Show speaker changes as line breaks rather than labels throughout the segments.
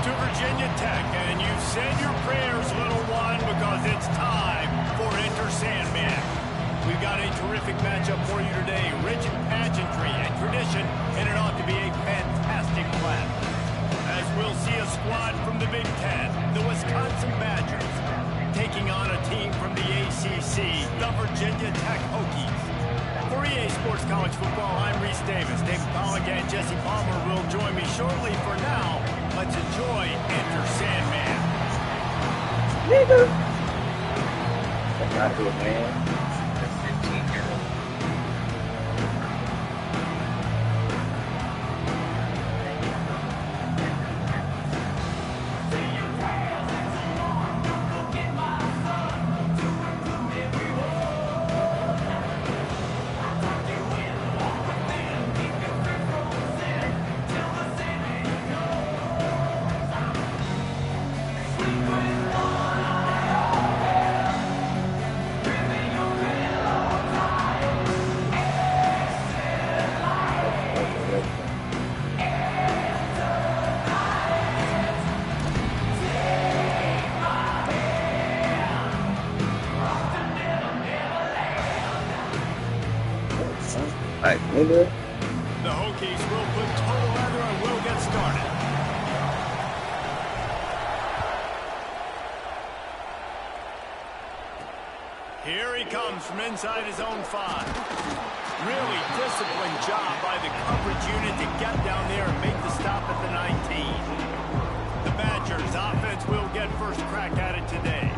to Virginia Tech, and you've said your prayers, little one, because it's time for Enter Sandman. We've got a terrific matchup for you today. Rich in pageantry and tradition, and it ought to be a fantastic clash. As we'll see a squad from the Big Ten, the Wisconsin Badgers, taking on a team from the ACC, the Virginia Tech Hokies. For EA Sports College Football, I'm Reese Davis. David Pollock and Jesse Palmer will join me shortly. For now, let's enjoy Enter Sandman.
Nigga. That's not good, man.
The Hokies will put total leather and will get started. Here he comes from inside his own 5. Really disciplined job by the coverage unit to get down there and make the stop at the 19. The Badgers offense will get first crack at it today.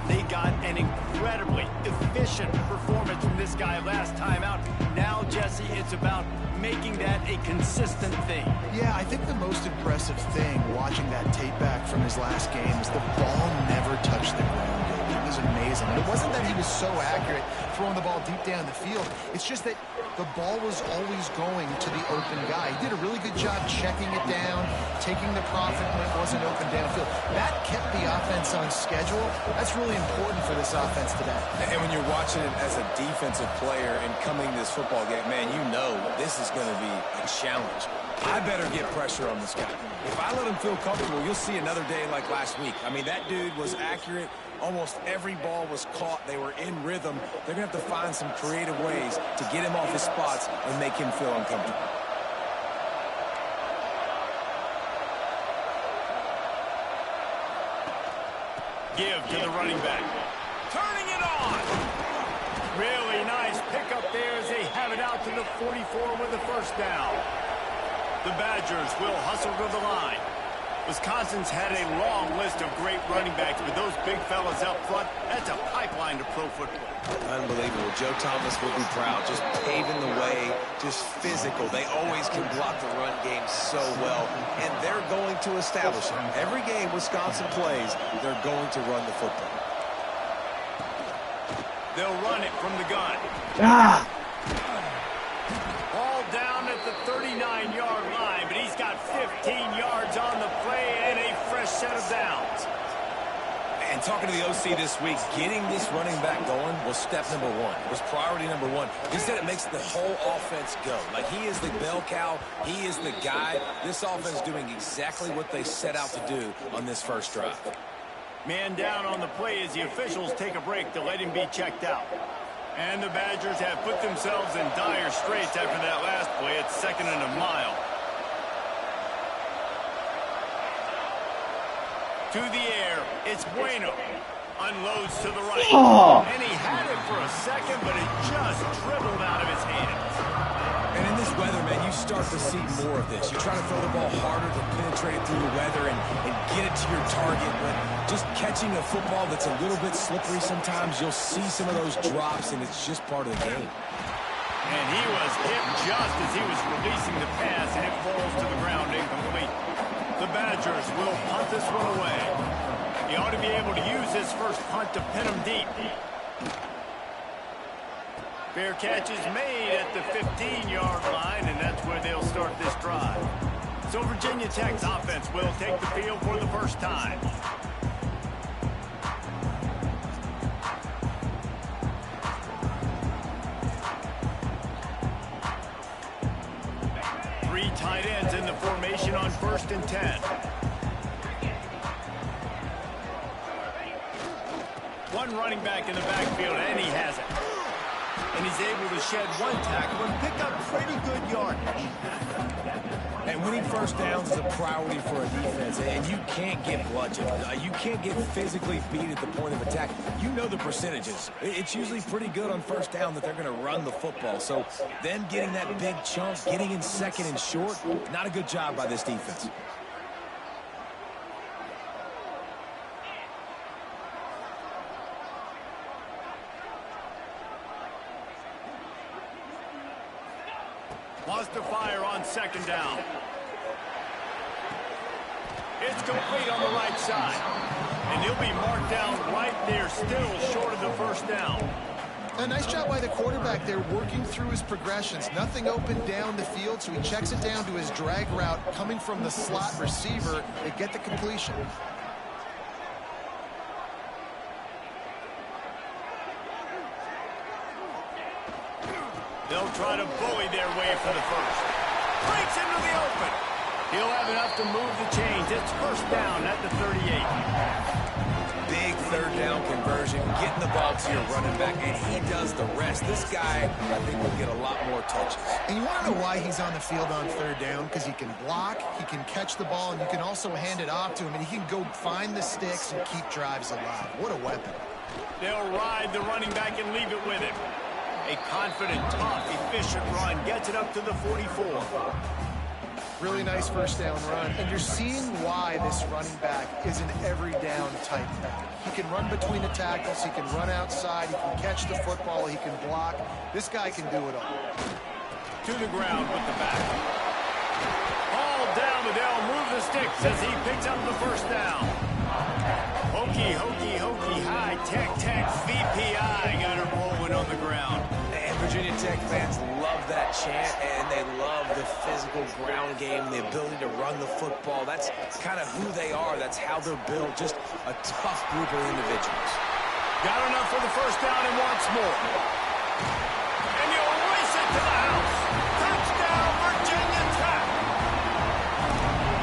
They got an incredibly efficient performance from this guy last time out. Now, Jesse, it's about making that a consistent thing.
Yeah, I think the most impressive thing watching that tape back from his last game is the ball never touched the ground. It was amazing. And it wasn't that he was so accurate throwing the ball deep down the field. It's just that the ball was always going to the open guy. He did a really good job checking it down, taking the profit when it wasn't open downfield. That kept the offense on schedule. That's really important for this offense today.
And when you're watching it as a defensive player and coming this football game, man, you know this is going to be a challenge. I better get pressure on this guy. If I let him feel comfortable, you'll see another day like last week. I mean, that dude was accurate. Almost every ball was caught. They were in rhythm. They're going to have to find some creative ways to get him off his spots and make him feel uncomfortable.
Give to the running back. Turning it on. Really nice pickup there as they have it out to the 44 with the first down. The Badgers will hustle to the line. Wisconsin's had a long list of great running backs, but those big fellas up front, that's a pipeline to pro football.
Unbelievable. Joe Thomas will be proud. Just paving the way, just physical. They always can block the run game so well, and they're going to establish it. Every game Wisconsin plays, they're going to run the football.
They'll run it from the gun. Ball down at the 39-yard line, but he's got 15 yards on the play and a fresh set of downs.
And talking to the OC this week, getting this running back going was step number 1. Was priority number 1. He said it makes the whole offense go. Like, he is the bell cow. He is the guy. This offense is doing exactly what they set out to do on this first drive.
Man down on the play as the officials take a break to let him be checked out. And the Badgers have put themselves in dire straits after that last play. It's 2nd and a mile. To the air, it's Bueno. Unloads to the right. And he had it for a second, but it just dribbled out of his hands.
And in this weather, man, you start to see more of this. You try to throw the ball harder to penetrate it through the weather and get it to your target. But just catching a football that's a little bit slippery sometimes, you'll see some of those drops, and it's just part of the game.
And he was hit just as he was releasing the pass, and it falls to the ground incomplete. The Badgers will punt this one away. He ought to be able to use his first punt to pin him deep. Fair catch is made at the 15-yard line, and that's where they'll start this drive. So Virginia Tech's offense will take the field for the first time. Three tight ends in the formation on 1st and 10. one running back in the backfield, and he has it. And he's able to shed one tackle and pick up pretty good yardage.
And winning first downs is a priority for a defense, and you can't get bludgeoned. You can't get physically beat at the point of attack. You know the percentages. It's usually pretty good on first down that they're going to run the football. So then getting that big chunk, getting in second and short, not a good job by this defense.
Wants to fire on second down. It's complete on the right side. And he'll be marked down right there, still short of the first down.
A nice job by the quarterback there, working through his progressions. Nothing open down the field, so he checks it down to his drag route coming from the slot receiver to get the completion.
They'll try to bully their way for the first. Breaks into the open. He'll have enough to move the chains. It's first down at the 38.
Big third down conversion, getting the ball to your running back, and he does the rest. This guy, I think, will get a lot more touches.
And you want to know why he's on the field on third down? Because he can block, he can catch the ball, and you can also hand it off to him, and he can go find the sticks and keep drives alive. What a weapon.
They'll ride the running back and leave it with him. A confident, tough, efficient run gets it up to the 44.
Really nice first down run. And you're seeing why this running back is an every down type back. He can run between the tackles. He can run outside. He can catch the football. He can block. This guy can do it all.
To the ground with the back. Ball down, but they'll move the sticks as he picks up the first down. Hokey, hokey, hokey, high-tech, VPI got it rolling on the ground.
And Virginia Tech fans love that chant, and they love the physical ground game, the ability to run the football. That's kind of who they are. That's how they're built. Just a tough group of individuals.
Got enough for the first down and wants more. And you'll race it to the house. Touchdown, Virginia Tech.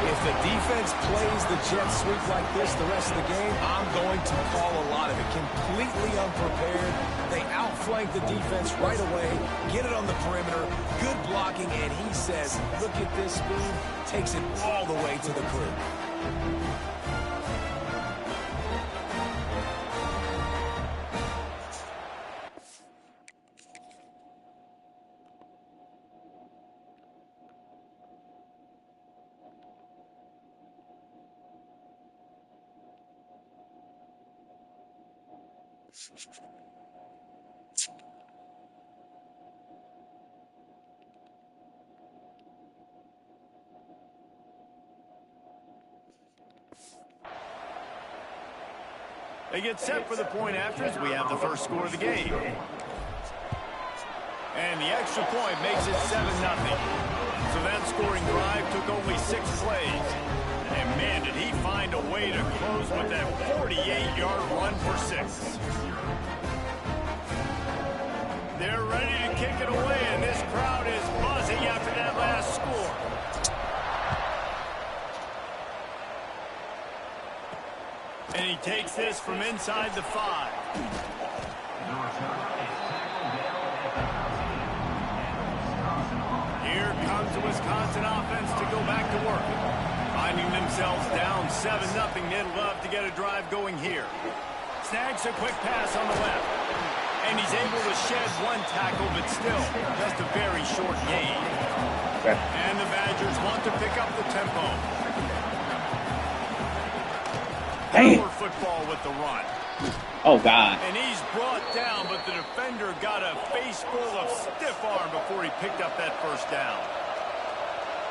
If the defense plays the jet sweep like this the rest of the game, I'm going to call a lot of it. Completely unprepared. They outflank the defense right away, get it on the perimeter, good blocking, and he says, look at this speed, takes it all the way to the crew.
They get set for the point after as we have the first score of the game. And the extra point makes it 7-0. So that scoring drive took only 6 plays. And man, did he find a way to close with that 48-yard run for 6. They're ready to kick it away, and this crowd is buzzing after that last score. And he takes this from inside the 5. Here comes the Wisconsin offense to go back to work. Finding themselves down 7-0, they'd love to get a drive going here. Snags a quick pass on the left. And he's able to shed one tackle, but still just a very short gain.
Okay.
And the Badgers want to pick up the tempo. Power football with the run.
Oh, God.
And he's brought down, but the defender got a face full of stiff arm before he picked up that first down.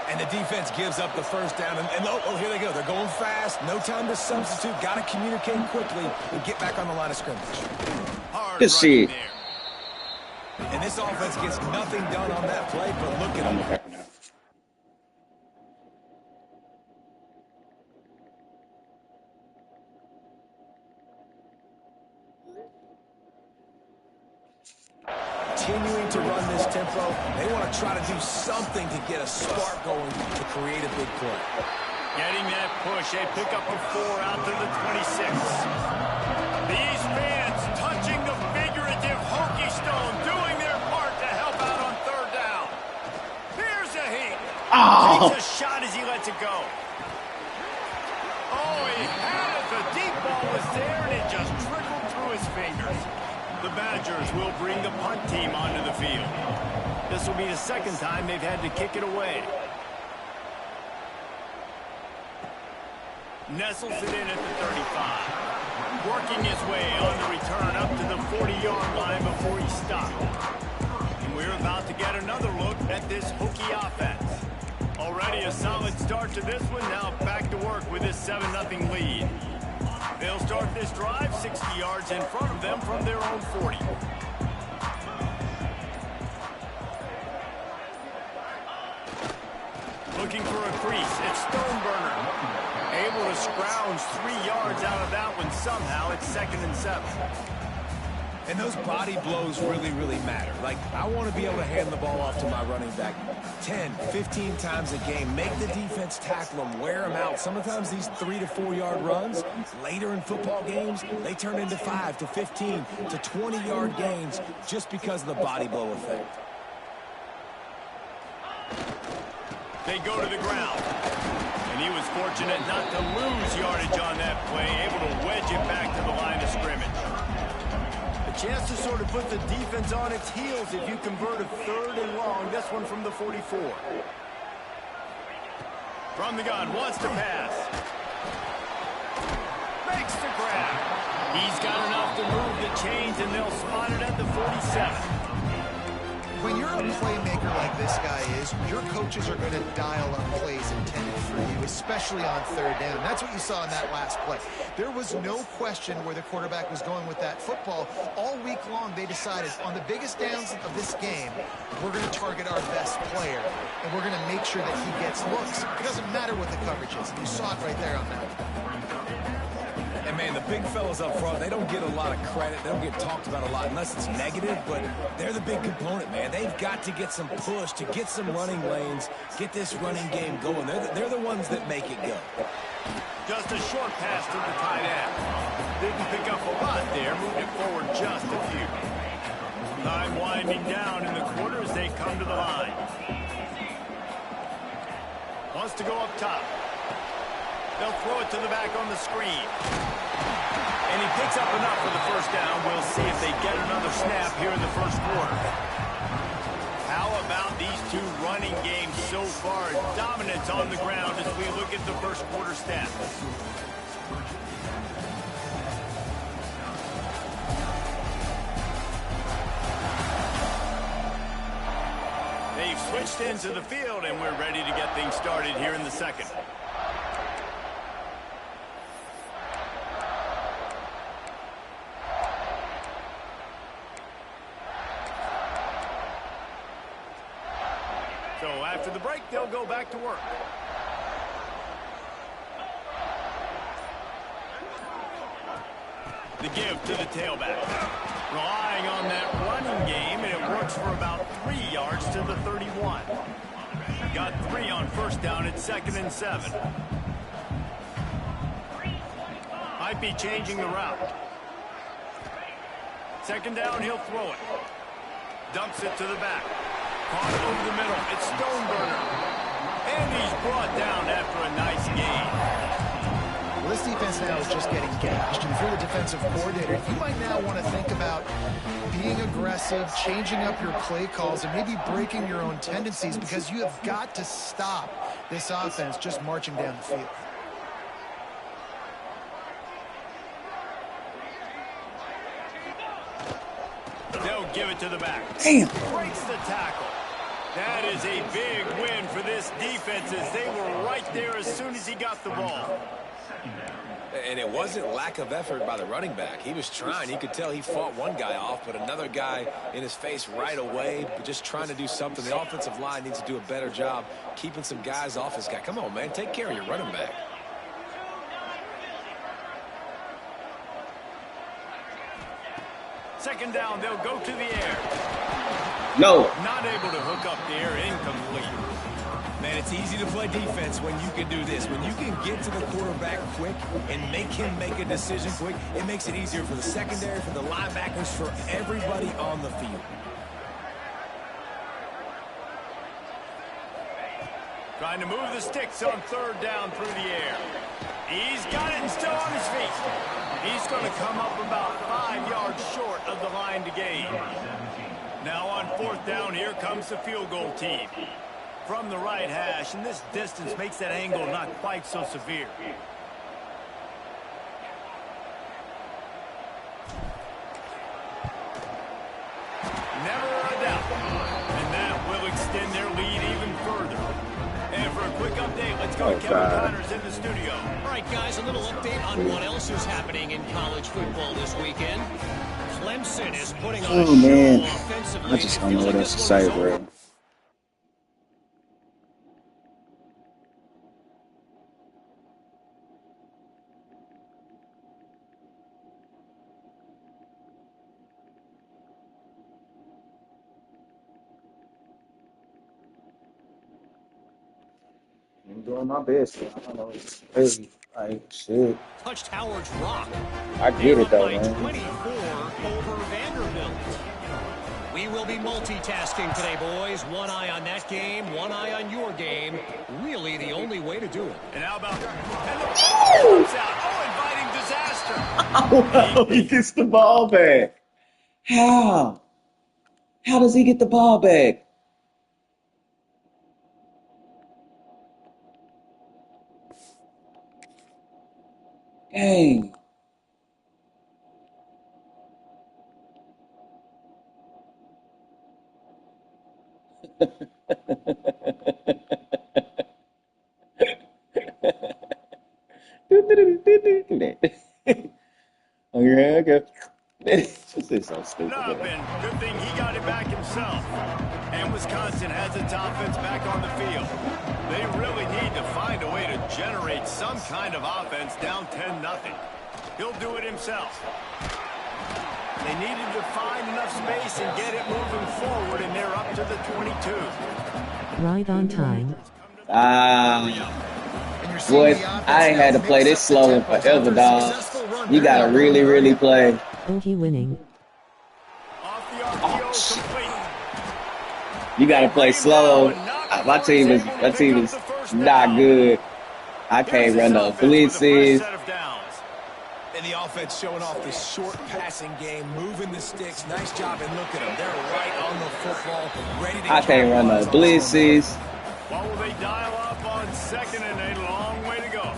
And the defense gives up the first down. And oh, here they go. They're going fast. No time to substitute. Got to communicate quickly and get back on the line of scrimmage.
Hard
Good see.
there.
And this offense gets nothing done on that play, but look at them. Continuing to run this tempo. They want to try to do something to get a spark going to create a big play.
Getting that push. They pick up a 4 out to the 26. These fans takes a shot as he lets it go. Oh, he had it. The deep ball was there, and it just trickled through his fingers. The Badgers will bring the punt team onto the field. This will be the second time they've had to kick it away. Nestles it in at the 35. Working his way on the return up to the 40-yard line before he stopped. And we're about to get another look at this Hokie offense. Already a solid start to this one. Now back to work with this 7-0 lead. They'll start this drive 60 yards in front of them from their own 40. Looking for a crease. It's Stoneburner. Able to scrounge 3 yards out of that one somehow. It's 2nd and 7.
And those body blows really, really matter. Like, I want to be able to hand the ball off to my running back 10, 15 times a game. Make the defense tackle them, wear them out. Sometimes these 3 to 4 yard runs, later in football games, they turn into 5 to 15 to 20 yard gains just because of the body blow effect.
They go to the ground. And he was fortunate not to lose yardage on that play, able to wedge it back to the line of scrimmage. A chance to sort of put the defense on its heels if you convert a 3rd and long. This one from the 44. From the gun, wants to pass. Makes the grab. He's got enough to move the chains, and they'll spot it at the 47.
When you're a playmaker like this guy is, your coaches are going to dial up plays intended for you, especially on 3rd down. That's what you saw in that last play. There was no question where the quarterback was going with that football. All week long, they decided on the biggest downs of this game, we're going to target our best player, and we're going to make sure that he gets looks. It doesn't matter what the coverage is. You saw it right there on that.
And, man, the big fellas up front, they don't get a lot of credit. They don't get talked about a lot unless it's negative, but they're the big component, man. They've got to get some push, to get some running lanes, get this running game going. They're the ones that make it go.
Just a short pass to the tight end. Didn't pick up a lot there, moved it forward just a few. Time winding down in the quarter as they come to the line. Wants to go up top. They'll throw it to the back on the screen. And he picks up enough for the 1st down. We'll see if they get another snap here in the 1st quarter. How about these two running games so far? Dominance on the ground as we look at the 1st quarter stats. They've switched into the field, and we're ready to get things started here in the 2nd. So after the break, they'll go back to work. The give to the tailback. Relying on that running game, and it works for about 3 yards to the 31. Got 3 on 1st down at 2nd and 7. Might be changing the route. 2nd down, he'll throw it. Dumps it to the back. Caught over the middle. It's Stoneburner. And he's brought down after a nice gain.
Well, this defense now is just getting gashed. And if you're the defensive coordinator, you might now want to think about being aggressive, changing up your play calls, and maybe breaking your own tendencies, because you have got to stop this offense just marching down the field.
They'll give it to the back.
Damn.
Breaks the tackle. That is a big win for this defense, as they were right there as soon as he got the ball.
And it wasn't lack of effort by the running back. He was trying. You could tell he fought one guy off, but another guy in his face right away, but just trying to do something. The offensive line needs to do a better job keeping some guys off his guy. Come on, man. Take care of your running back.
Second down, they'll go to the air.
No.
Not able to hook up there, incomplete.
Man, it's easy to play defense when you can do this. When you can get to the quarterback quick and make him make a decision quick, it makes it easier for the secondary, for the linebackers, for everybody on the field.
Trying to move the sticks on third down through the air. He's got it and still on his feet. He's going to come up about 5 yards short of the line to gain. Now on fourth down, here comes the field goal team. From the right hash, and this distance makes that angle not quite so severe. Never a doubt. And that will extend their lead even further. And for a quick update, let's go to Kevin Connors in the studio.
All right, guys, a little update on what else is happening in college football this weekend. Clemson is putting on a show offensively.
I just don't know what else to say, bro. I'm doing my best. I don't know. It's crazy. Like, shit.
Touched Howard's rock.
I get it, though,
By
man.
24 over Vanderbilt. We will be multitasking today, boys. One eye on that game, one eye on your game. Really the only way to do it.
And how about... And the ball comes out. Oh, inviting disaster.
Oh, he gets the ball back. How? How does he get the ball back? Dang. Okay. This is so stupid.
Nothing. Good thing he got it back himself. And Wisconsin has its offense back on the field. They really need to find a way to generate some kind of offense down 10-0. He'll do it himself. They needed to find enough space and get it moving forward, and they're up to the 22.
Right on time.
Boys, I ain't had to play this slow in forever, dog. You gotta really, really play.
Oh, he winning.
Off the RPO complete.
You gotta play slow. My team is not good. I can't run no blitzes.
And the offense showing off the short passing game, moving the sticks. Nice job, and look at them. They're right on the football, ready to
I can't run no blitzes.
What will they dial up on second and a long way to go?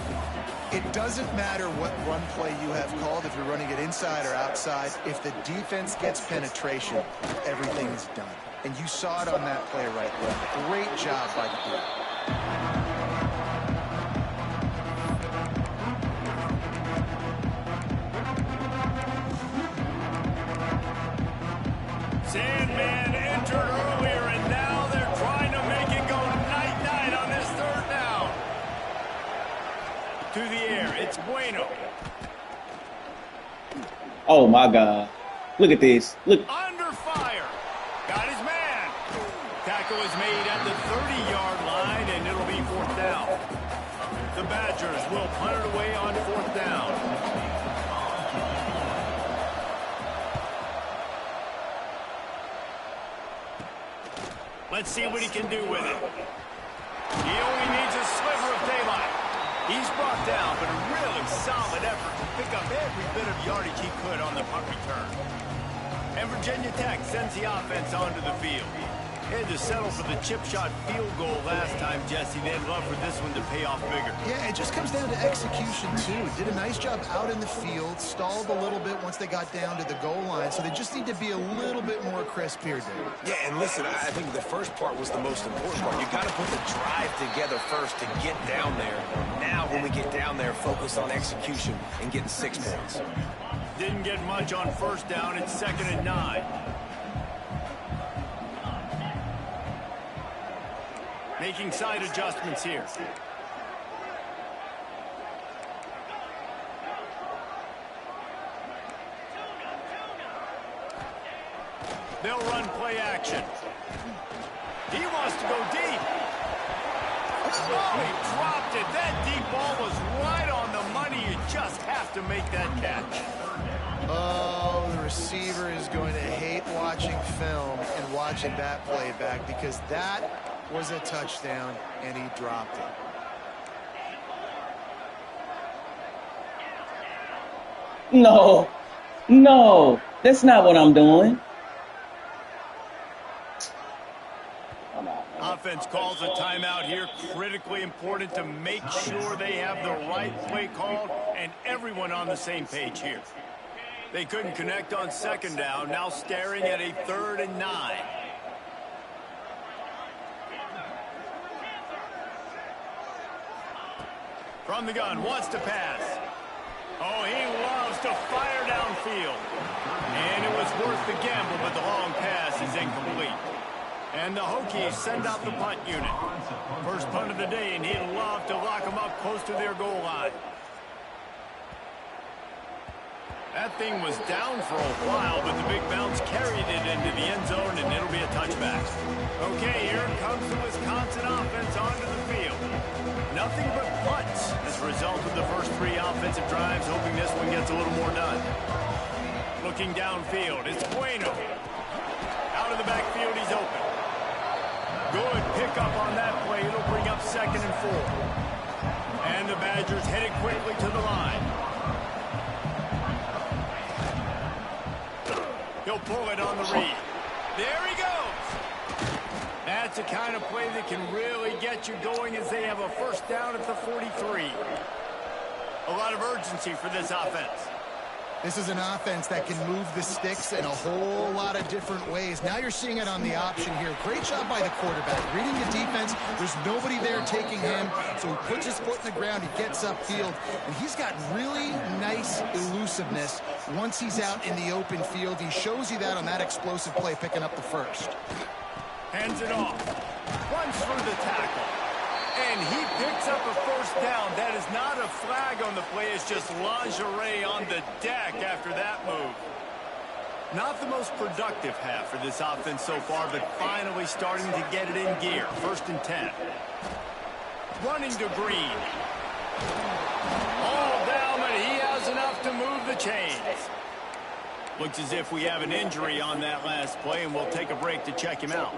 It doesn't matter what run play you have called, if you're running it inside or outside. If the defense gets penetration, everything is done. And you saw it on that play right there. Great job by the group.
Sandman entered earlier, and now they're trying to make it go night-night on this third down. To the air, it's Bueno.
Oh my God. Look at this. Look.
Under fire. Got his man. Tackle is made at the 30-yard line, and it'll be fourth down. The Badgers will punt it away on fourth down. Let's see what he can do with it. He only needs a sliver of daylight. He's brought down, but a really solid effort to pick up every bit of yardage he could on the punt return. And Virginia Tech sends the offense onto the field. They had to settle for the chip shot field goal last time, Jesse. They'd love for this one to pay off bigger.
Yeah, it just comes down to execution, too. Did a nice job out in the field, stalled a little bit once they got down to the goal line, so they just need to be a little bit more crisp here, Dave.
Yeah, and listen, I think the first part was the most important part. You got to put the drive together first to get down there. Now, when we get down there, focus on execution and getting 6 points.
Didn't get much on first down. It's 2nd and 9. Making side adjustments here. They'll run play action. He wants to go deep. Oh, he dropped it. That deep ball was right on the money. You just have to make that catch.
Oh, the receiver is going to hate watching film and watching that play back, because that was a touchdown, and he dropped it.
No. No. That's not what I'm doing.
Offense calls a timeout here. Critically important to make sure they have the right play called and everyone on the same page here. They couldn't connect on second down. Now staring at a 3rd and 9. From the gun, wants to pass. Oh, he loves to fire downfield. And it was worth the gamble, but the long pass is incomplete. And the Hokies send out the punt unit. First punt of the day, and he'd love to lock them up close to their goal line. That thing was down for a while, but the big bounce carried it into the end zone, and it'll be a touchback. Okay, here comes the Wisconsin offense onto the field. Nothing but punts as a result of the first 3 offensive drives, hoping this one gets a little more done. Looking downfield, it's Bueno. Out of the backfield, he's open. Good pickup on that play. It'll bring up 2nd and 4. And the Badgers headed quickly to the line. He'll pull it on the read. There he goes. That's the kind of play that can really get you going as they have a first down at the 43. A lot of urgency for this offense.
This is an offense that can move the sticks in a whole lot of different ways. Now you're seeing it on the option here. Great job by the quarterback. Reading the defense, there's nobody there taking him, so he puts his foot in the ground, he gets upfield, and he's got really nice elusiveness once he's out in the open field. He shows you that on that explosive play, picking up the first.
Hands it off. Runs through the tackle. And he picks up a first down. That is not a flag on the play. It's just lingerie on the deck after that move. Not the most productive half for this offense so far, but finally starting to get it in gear. 1st and 10. Running to Green. All down, but he has enough to move the chains. Looks as if we have an injury on that last play, and we'll take a break to check him out.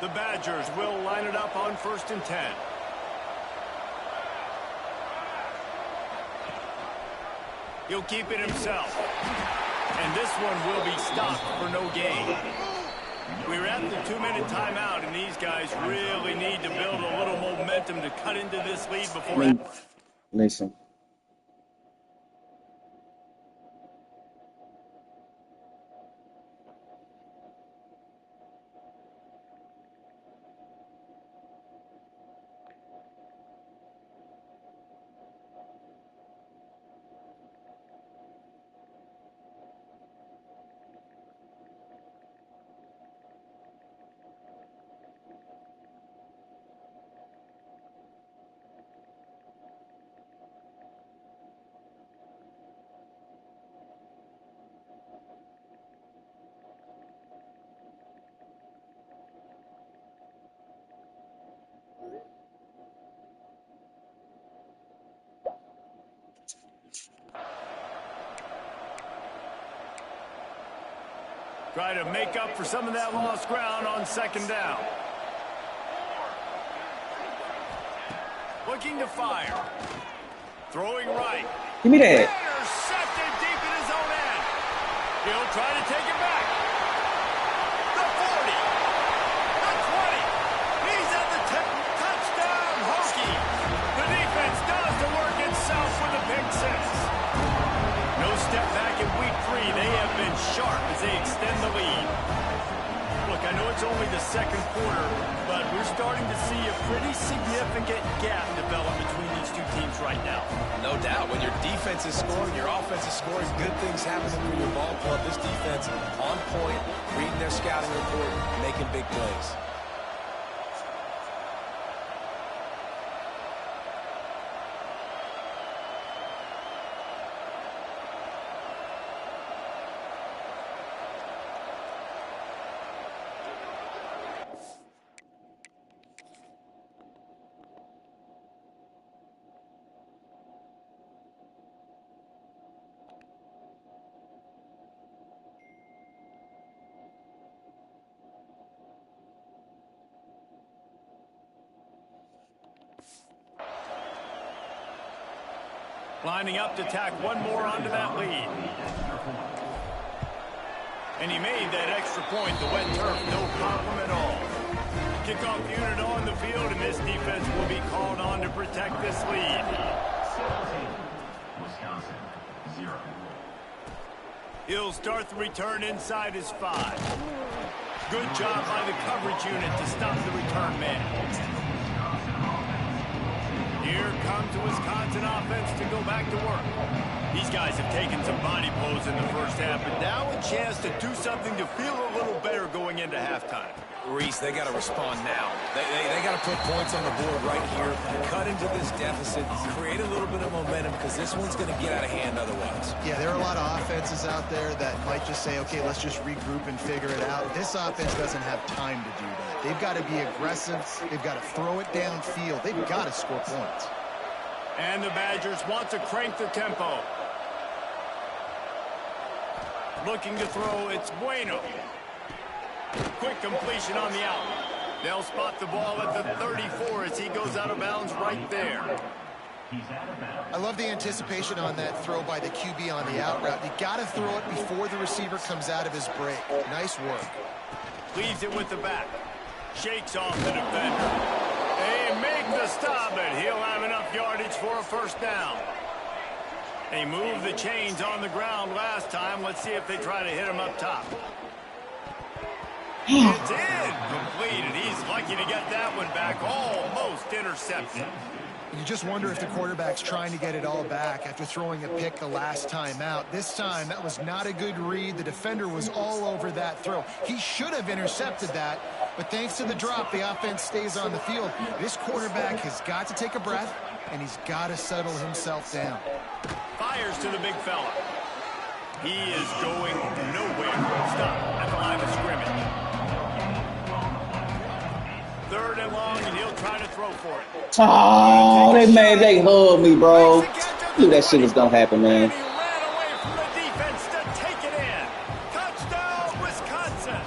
The Badgers will line it up on 1st and 10. He'll keep it himself. And this one will be stopped for no gain. We're at the 2-minute timeout, and these guys really need to build a little momentum to cut into this lead before...
Listen.
Try to make up for some of that lost ground on 2nd down. Looking to fire. Throwing right.
Give me that.
Intercepted deep in his own end. He'll try to take it back. The 40. The 20. He's at the 10. Touchdown, Hokies. The defense does the work itself with a pick 6. No step back in week 3. They have been sharp as they extend the lead. Look, I know it's only the 2nd quarter, but we're starting to see a pretty significant gap develop between these two teams right now.
No doubt. When your defense is scoring, your offense is scoring, good things happening for your ball club. This defense on point, reading their scouting report, making big plays.
Lining up to tack one more onto that lead. And he made that extra point. The wet turf, no problem at all. Kickoff unit on the field, and this defense will be called on to protect this lead.
Wisconsin, 0.
He'll start the return inside his 5. Good job by the coverage unit to stop the return man. Here comes the Wisconsin offense to go back to work. These guys have taken some body blows in the first half, but now a chance to do something to feel a little better going into halftime.
Reese, they got to respond now. They got to put points on the board right here, cut into this deficit, create a little bit of momentum, because this one's going to get out of hand otherwise.
Yeah, there are a lot of offenses out there that might just say, okay, let's just regroup and figure it out. This offense doesn't have time to do that. They've got to be aggressive. They've got to throw it downfield. They've got to score points.
And the Badgers want to crank the tempo. Looking to throw, it's Bueno. Quick completion on the out. They'll spot the ball at the 34 as he goes out of bounds right there.
I love the anticipation on that throw by the QB on the out route. You got to throw it before the receiver comes out of his break. Nice work.
Leaves it with the back. Shakes off the defender. They make the stop, and he'll have enough yardage for a first down. They moved the chains on the ground last time. Let's see if they try to hit him up top. It's incomplete, and he's lucky to get that one back. Almost interception.
You just wonder if the quarterback's trying to get it all back after throwing a pick the last time out. This time, that was not a good read. The defender was all over that throw. He should have intercepted that, but thanks to the drop, the offense stays on the field. This quarterback has got to take a breath, and he's got to settle himself down.
Fires to the big fella. He is going nowhere. Stop at the line of scrimmage. 3rd and long, and he'll try to throw for it.
Oh, they hugged me, bro. Knew that shit was gonna happen, man.
And he ran away from the defense to take it in. Touchdown, Wisconsin.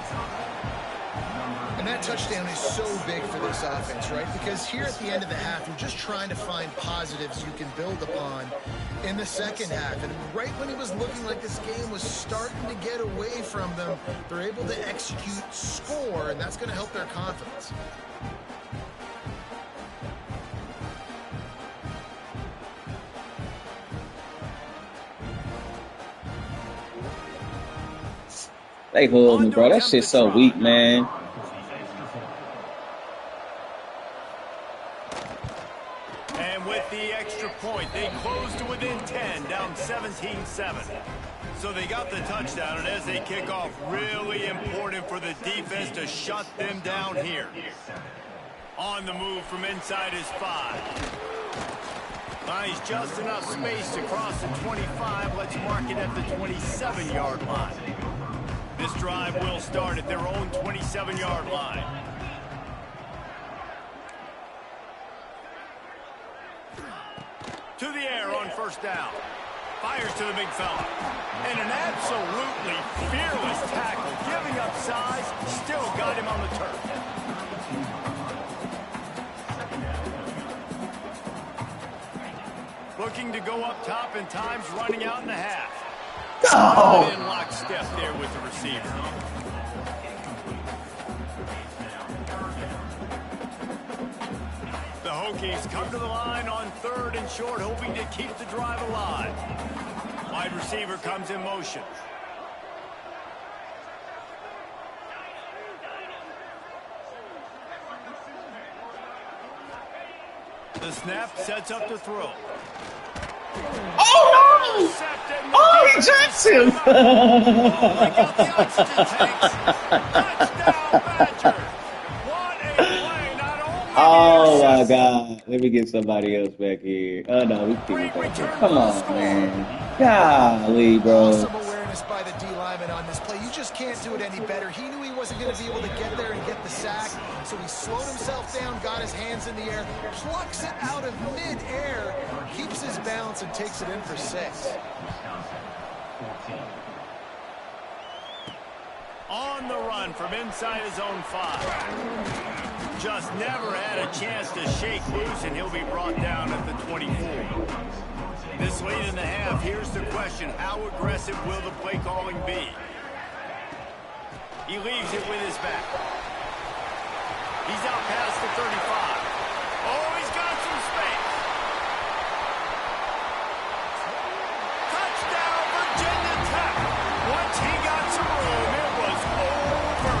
And that touchdown is so big for this offense, right? Because here at the end of the half, you're just trying to find positives you can build upon in the second half. And right when it was looking like this game was starting to get away from them, they're able to execute, score, and that's going to help their confidence.
They hugged me, bro. That shit's so weak, man.
And with the extra point, they close to within 10, down 17-7. So they got the touchdown, and as they kick off, really important for the defense to shut them down here. On the move from inside his 5. Finds just enough space to cross the 25. Let's mark it at the 27-yard line. This drive will start at their own 27-yard line. To the air on first down. Fires to the big fella. And an absolutely fearless tackle. Giving up size, still got him on the turf. Looking to go up top, and time's running out in the half.
Oh.
In lockstep there with the receiver. The Hokies come to the line on 3rd and short, hoping to keep the drive alive. Wide receiver comes in motion. The snap sets up to throw.
Oh, no! Oh, he drops him! Oh, my God. Let me get somebody else back here. Oh, no, we keep it back here. Come on, man. Golly, bro.
Awesome awareness by the D lineman on this play. You just can't do it any better. He knew he wasn't going to be able to get there and get the sack, so he slowed himself down, got his hands in the air, plucks it out of mid-air, keeps his balance, and takes it in for 6.
On the run from inside his own 5. Just never had a chance to shake loose, and he'll be brought down at the 24. This late in the half, here's the question. How aggressive will the play calling be? He leaves it with his back. He's out past the 35. Oh, he's got some space. Touchdown, Virginia Tech. Once he got some room, it was over.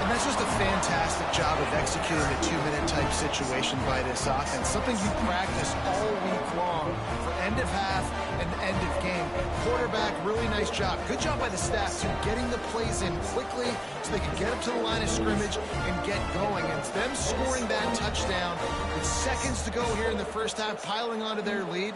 And that's just a fantastic job of executing a two-minute type situation by this offense. Something you practice all week long for end of half and end of game. Quarterback, really nice job. Good job by the staff, too, getting the plays in quickly so they can get up to the line of scrimmage and get going. And it's them scoring that touchdown with seconds to go here in the first half, piling onto their lead.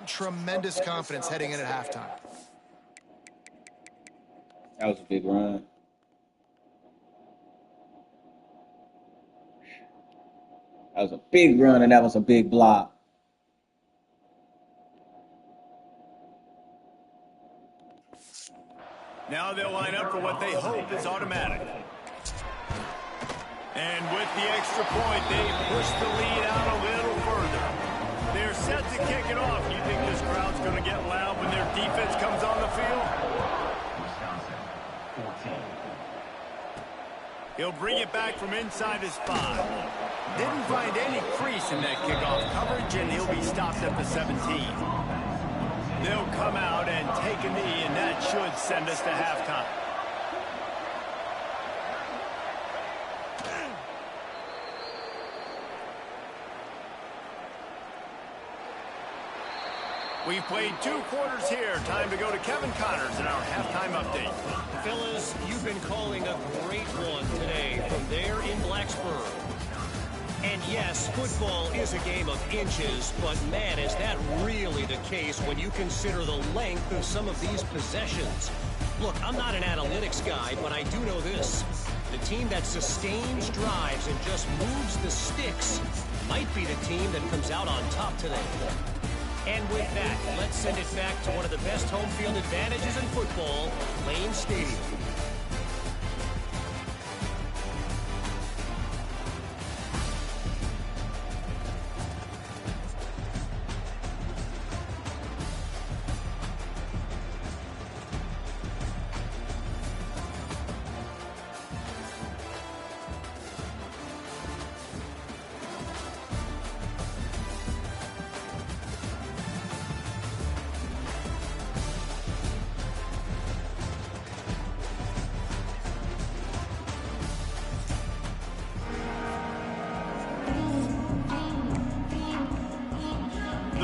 Tremendous confidence heading in at halftime.
That was a big run. That was a big run, and that was a big block.
Now they'll line up for what they hope is automatic. And with the extra point, they push the lead out a little further. They're set to kick it off. You think this crowd's going to get loud when their defense comes on the field? He'll bring it back from inside his 5. Didn't find any crease in that kickoff coverage, and he'll be stopped at the 17. They'll come out and take a knee, and that should send us to halftime. We've played 2 quarters here. Time to go to Kevin Connors in our halftime update.
Fellas, you've been calling a great one today from there in Blacksburg. And yes, football is a game of inches, but man, is that really the case when you consider the length of some of these possessions. Look, I'm not an analytics guy, but I do know this. The team that sustains drives and just moves the sticks might be the team that comes out on top today. And with that, let's send it back to one of the best home field advantages in football, Lane Stadium.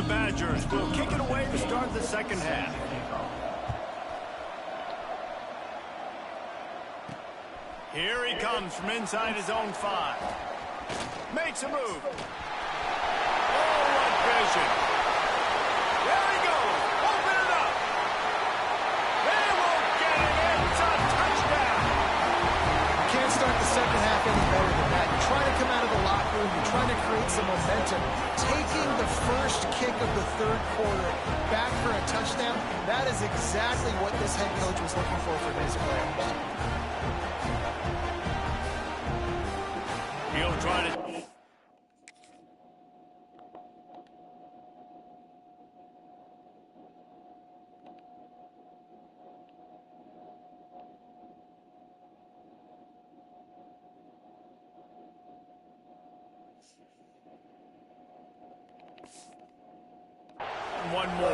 Badgers will kick it away to start the second half. Here he comes from inside his own 5. Makes a move. Oh, what vision. There he goes. Open it up. They won't get it. It's a touchdown.
You can't start the second half any better than that. You're trying to come out of the locker room. You're trying to create some momentum. Taking the first kick of the third quarter back for a touchdown, that is exactly what this head coach was looking for his players.
He'll try to... One more.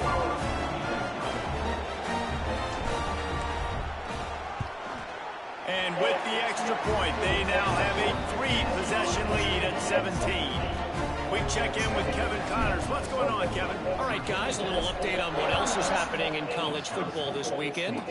And with the extra point, they now have a 3-possession lead at 17. We check in with Kevin Connors. What's going on, Kevin?
All right, guys, a little update on what else is happening in college football this weekend.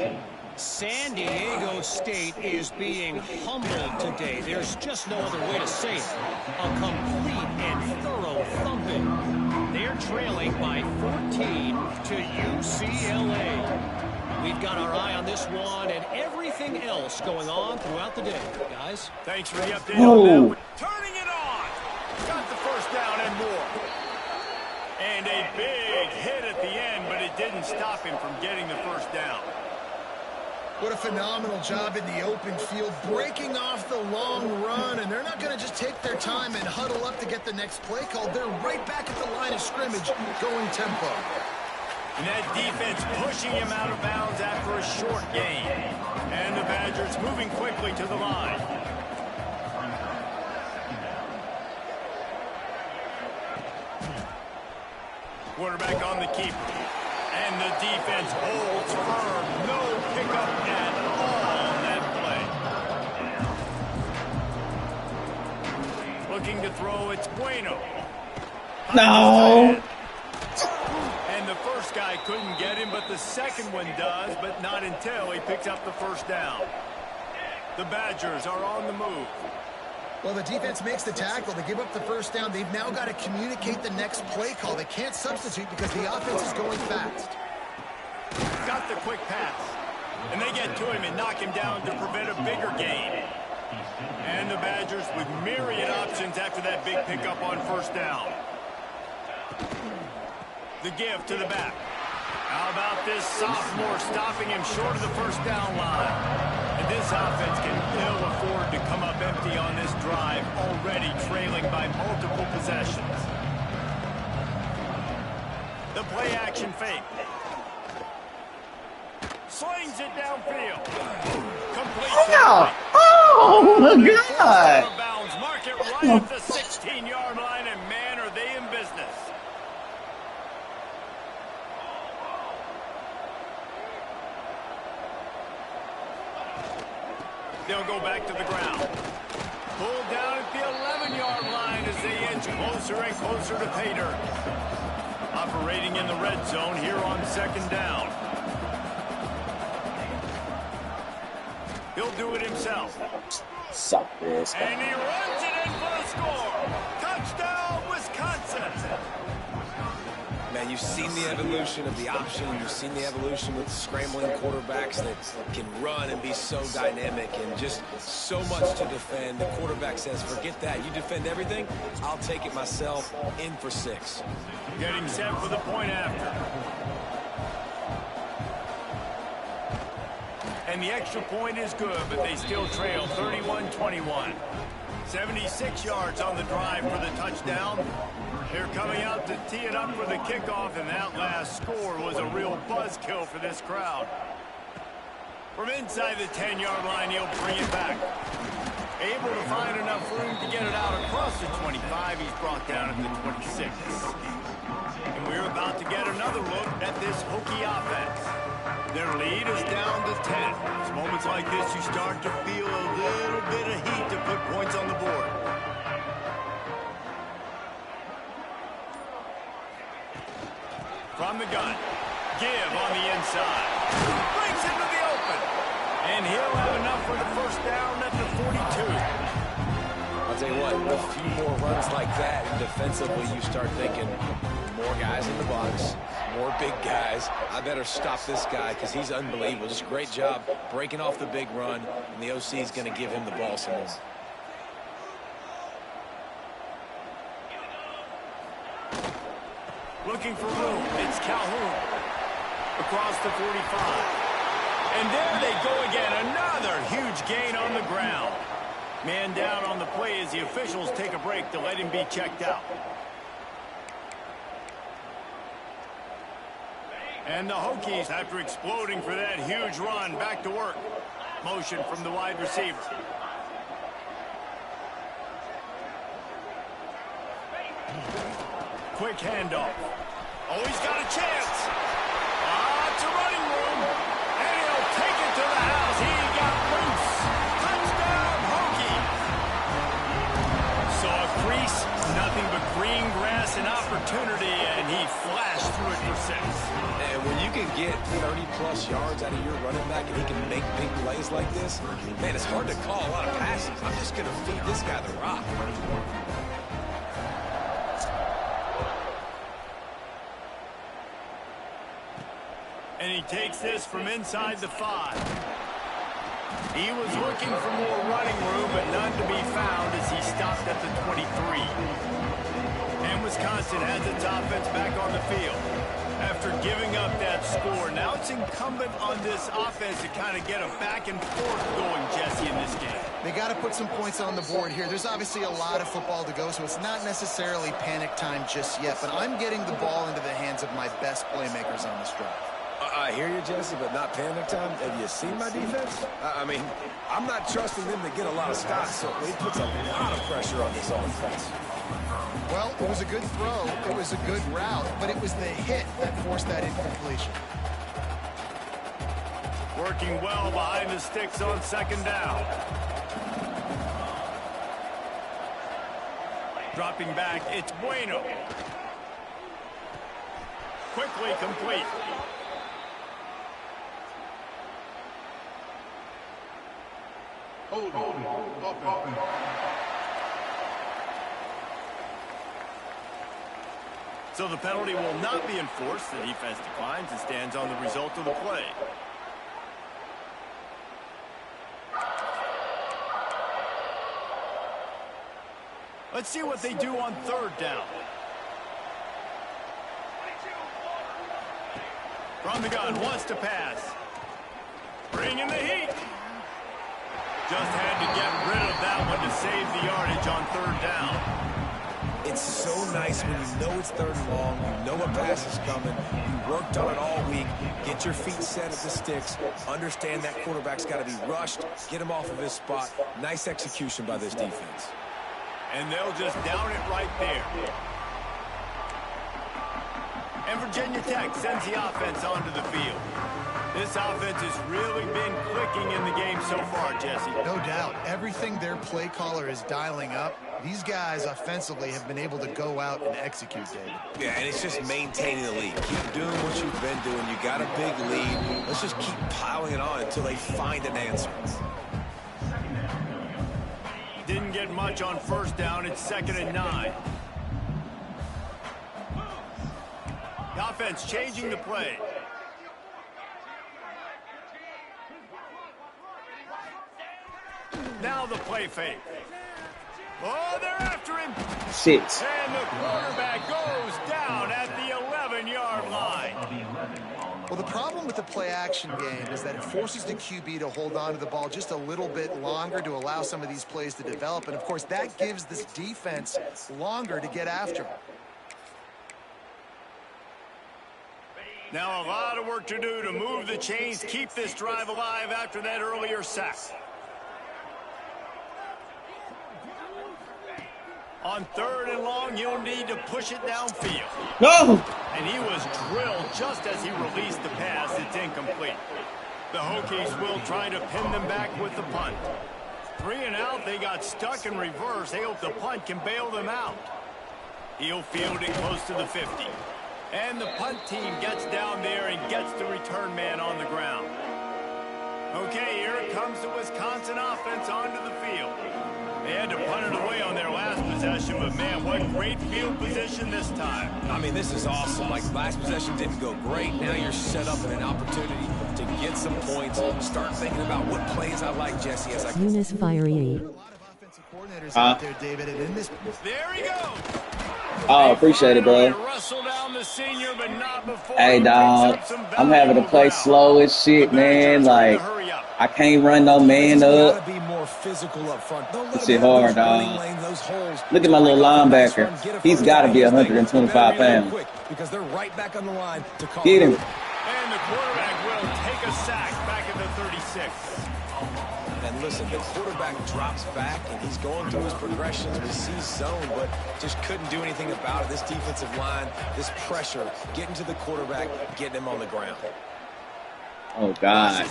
San Diego State is being humbled today. There's just no other way to say it. A complete and thorough thumping. They're trailing by 14 to UCLA. We've got our eye on this one and everything else going on throughout the day, guys.
Thanks for the update on that. Turning it on. Got the first down and more. And a big hit at the end, but it didn't stop him from getting the first down.
What a phenomenal job in the open field, breaking off the long run, and they're not going to just take their time and huddle up to get the next play called. They're right back at the line of scrimmage, going tempo.
And that defense pushing him out of bounds after a short gain. And the Badgers moving quickly to the line. Quarterback on the keeper. And the defense holds firm. No pickup at all on that play. Looking to throw, it's Bueno.
No.
And the first guy couldn't get him, but the second one does, but not until he picks up the first down. The Badgers are on the move.
Well, the defense makes the tackle. They give up the first down. They've now got to communicate the next play call. They can't substitute because the offense is going fast.
Got the quick pass. And they get to him and knock him down to prevent a bigger gain. And the Badgers with myriad options after that big pickup on first down. The give to the back. How about this sophomore stopping him short of the first down line? And this offense can ill afford to come up empty on this drive, already trailing by multiple possessions. The play action fake. Slings it downfield. Complete.
Oh my God.
Bounds. Mark it right at the 16-yard line, and man, are they in business. They'll go back to the ground. Pulled down at the 11-yard line as they inch closer and closer to pay dirt. Operating in the red zone here on second down. He'll do it himself.
Suck this.
And he runs it in for the score. Touchdown, Wisconsin.
Man, you've seen the evolution of the option. You've seen the evolution with scrambling quarterbacks that can run and be so dynamic and just so much to defend. The quarterback says, forget that. You defend everything, I'll take it myself. In for 6.
Getting set for the point after. And the extra point is good, but they still trail 31-21. 76 yards on the drive for the touchdown. They're coming out to tee it up for the kickoff, and that last score was a real buzzkill for this crowd. From inside the 10-yard line, he'll bring it back. Able to find enough room to get it out across the 25. He's brought down at the 26. And we're about to get another look at this Hokie offense. Their lead is down to 10. It's moments like this you start to feel a little bit of heat to put points on the board. From the gun, give on the inside. Brings him to the open. And he'll have enough for the first down at the 42.
I'll tell you what, a few more runs like that, and defensively you start thinking, more guys in the box, more big guys. I better stop this guy because he's unbelievable. Just a great job breaking off the big run, and the OC is going to give him the ball some more.
Looking for room. It's Calhoun. Across the 45. And there they go again. Another huge gain on the ground. Man down on the play as the officials take a break to let him be checked out. And the Hokies, after exploding for that huge run, back to work. Motion from the wide receiver. Quick handoff. Oh, he's got a chance. Lots of running room. And he'll take it to the house. He got loose. opportunity, and he flashed through it for 6.
And when you can get 30-plus yards out of your running back and he can make big plays like this, man, it's hard to call a lot of passes. I'm just going to feed this guy the rock.
And he takes this from inside the 5. He was looking for more running room, but none to be found as he stopped at the 23. And Wisconsin has its offense back on the field. After giving up that score, now it's incumbent on this offense to kind of get a back and forth going, Jesse, in this game.
They got to put some points on the board here. There's obviously a lot of football to go, so it's not necessarily panic time just yet, but I'm getting the ball into the hands of my best playmakers on this drive.
I hear you, Jesse, but not panic time. Have you seen my defense? I mean, I'm not trusting them to get a lot of stops, so it puts a lot of pressure on this offense.
Well, it was a good throw, it was a good route, but it was the hit that forced that incompletion.
Working well behind the sticks on 2nd down. Dropping back, it's Bueno. Quickly complete. So the penalty will not be enforced. The defense declines and stands on the result of the play. Let's see what they do on 3rd down. From the gun, wants to pass. Bringing the heat. Just had to get rid of that one to save the yardage on 3rd down.
It's so nice when you know it's 3rd and long, you know a pass is coming, you worked on it all week, get your feet set at the sticks, understand that quarterback's got to be rushed, get him off of his spot. Nice execution by this defense.
And they'll just down it right there. And Virginia Tech sends the offense onto the field. This offense has really been clicking in the game so far, Jesse.
No doubt. Everything their play caller is dialing up, these guys offensively have been able to go out and execute, David.
Yeah, and it's just maintaining the lead. Keep doing what you've been doing. You got a big lead. Let's just keep piling it on until they find an answer.
Didn't get much on 1st down. It's 2nd and 9. The offense changing the play. Now the play fake. Oh, they're after him.
6.
And the quarterback goes down at the 11-yard line.
Well, the problem with the play-action game is that it forces the QB to hold on to the ball just a little bit longer to allow some of these plays to develop. And, of course, that gives this defense longer to get after him.
Now a lot of work to do to move the chains, keep this drive alive after that earlier sack. On 3rd and long, you'll need to push it downfield.
No!
And he was drilled just as he released the pass. It's incomplete. The Hokies will try to pin them back with the punt. 3 and out, they got stuck in reverse. They hope the punt can bail them out. He'll field it close to the 50. And the punt team gets down there and gets the return man on the ground. Okay, here comes the Wisconsin offense onto the field. They had to punt it away on their last possession, but man, what great field position this time.
I mean, this is awesome. Like, last possession didn't go great. Now you're set up in an opportunity to get some points. Start thinking about what plays I like, Jesse, as I...
Eunice Fiery.
A lot of offensive coordinators out there, David, and in this...
There he goes.
Oh, appreciate it, bro. Hey, dog, I'm having to play slow as shit, man. Like, I can't run no man up. This shit hard, dog. Look at my little linebacker. He's got to be 125 pounds.
Because they're right back on the line to call.
Get him.
And the quarterback will take a sack back at the 36.
And listen, the quarterback drops back, and he's going through his progressions. We see zone, but just couldn't do anything about it. This defensive line, this pressure, getting to the quarterback, getting him on the ground.
Oh, God.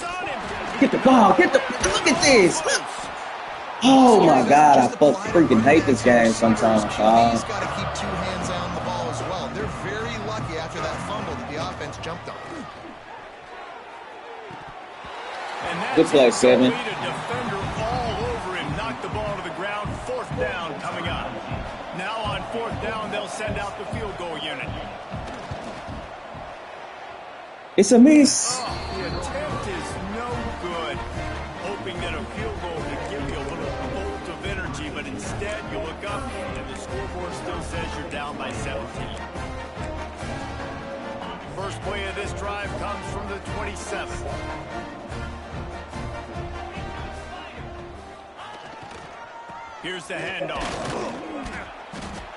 Get the ball. Get the... Look at this. Oh, my God. I freaking hate this game sometimes, dog.
He's got to keep 2 hands on the ball as well.
Good play, 7.
A defender all over him, knocked the ball to the ground. 4th down coming up. Now on 4th down, they'll send out the field goal unit.
It's a miss.
Oh, the attempt is no good. Hoping that a field goal could give you a little bolt of energy, but instead you look up and the scoreboard still says you're down by 17. First play of this drive comes from the 27th. Here's the handoff.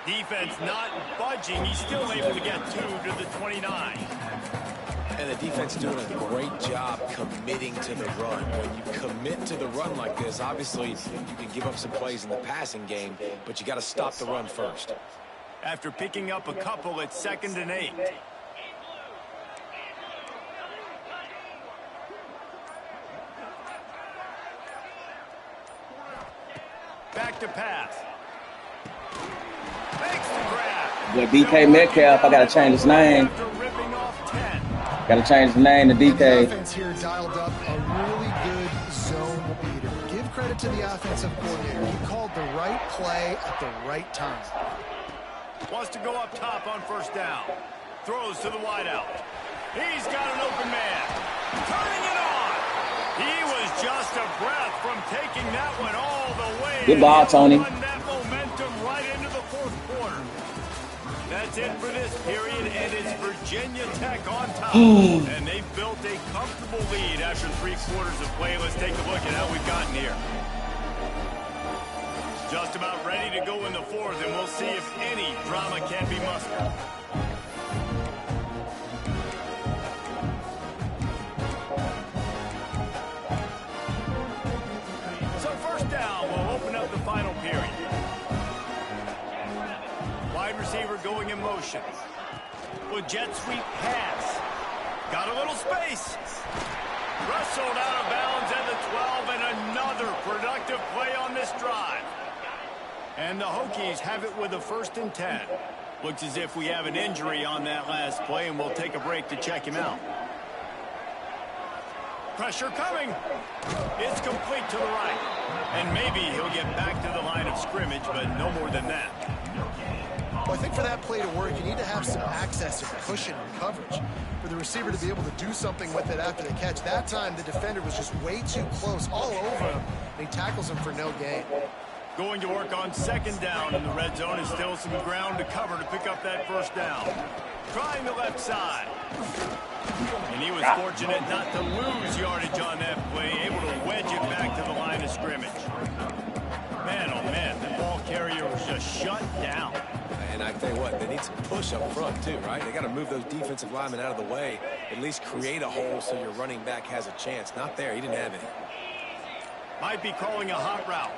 Defense not budging. He's still able to get 2 to the 29.
And the defense doing a great job committing to the run. When you commit to the run like this, obviously you can give up some plays in the passing game, but you got to stop the run first.
After picking up a couple, it's 2nd and 8. Back to pass. Makes the grab.
Boy, DK Metcalf, I got to change his name.
After ripping off 10.
Got to change the name to
The
DK.
offense here dialed up a really good zone beater. Give credit to the offensive coordinator. He called the right play at the right time.
Wants to go up top on 1st down. Throws to the wideout. He's got an open man. Turning it on. He was just a breath from taking that one all the way.
Good ball, Tony.
Run that momentum right into the 4th quarter. That's it for this period, and it's Virginia Tech on top. And they've built a comfortable lead after 3 quarters of play. Let's take a look at how we've gotten here. Just about ready to go in the 4th, and we'll see if any drama can be mustered. So 1st down will open up the final period. Wide receiver going in motion. With jet sweep pass. Got a little space. Wrestled out of bounds at the 12, and another productive play on this drive. And the Hokies have it with a 1st and 10. Looks as if we have an injury on that last play, and we'll take a break to check him out. Pressure coming. It's complete to the right. And maybe he'll get back to the line of scrimmage, but no more than that.
Well, I think for that play to work, you need to have some access and cushion and coverage for the receiver to be able to do something with it after the catch. That time, the defender was just way too close, all over him, and he tackles him for no gain.
Going to work on 2nd down in the red zone is still some ground to cover to pick up that 1st down. Trying the left side. And he was fortunate not to lose yardage on that play, able to wedge it back to the line of scrimmage. Man, oh man, the ball carrier was just shut down.
And I tell you what, they need some push up front too, right? They got to move those defensive linemen out of the way, at least create a hole so your running back has a chance. Not there, he didn't have any.
Might be calling a hot route.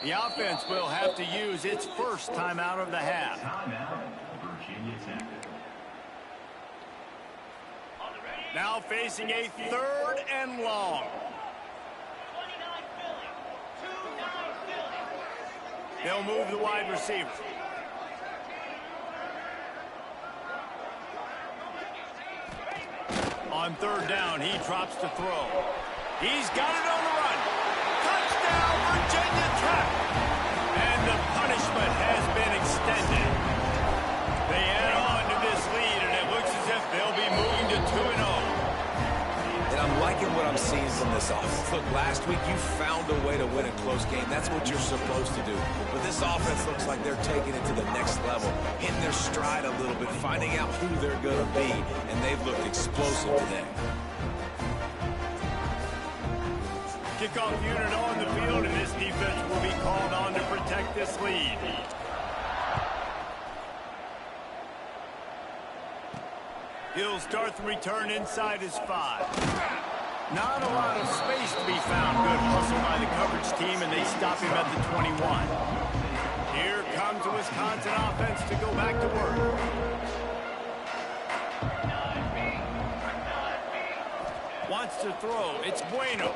The offense will have to use its 1st timeout of the half. Now facing a 3rd and long. They'll move the wide receiver. On 3rd down, he drops to throw. He's got it on the run. Touchdown, Virginia Tech. And the punishment has been extended. They add on to this lead, and it looks as if they'll be moving to 2-0.
And I'm liking what I'm seeing from this offense. Look, last week you found a way to win a close game. That's what you're supposed to do. But this offense looks like they're taking it to the next level, hitting their stride a little bit, finding out who they're going to be, and they've looked explosive today.
Kickoff unit on the field, and this defense will be called on to protect this lead. He'll start the return inside his 5. Not a lot of space to be found. Good hustle by the coverage team, and they stop him at the 21. Here comes the Wisconsin offense to go back to work. Wants to throw. It's Bueno.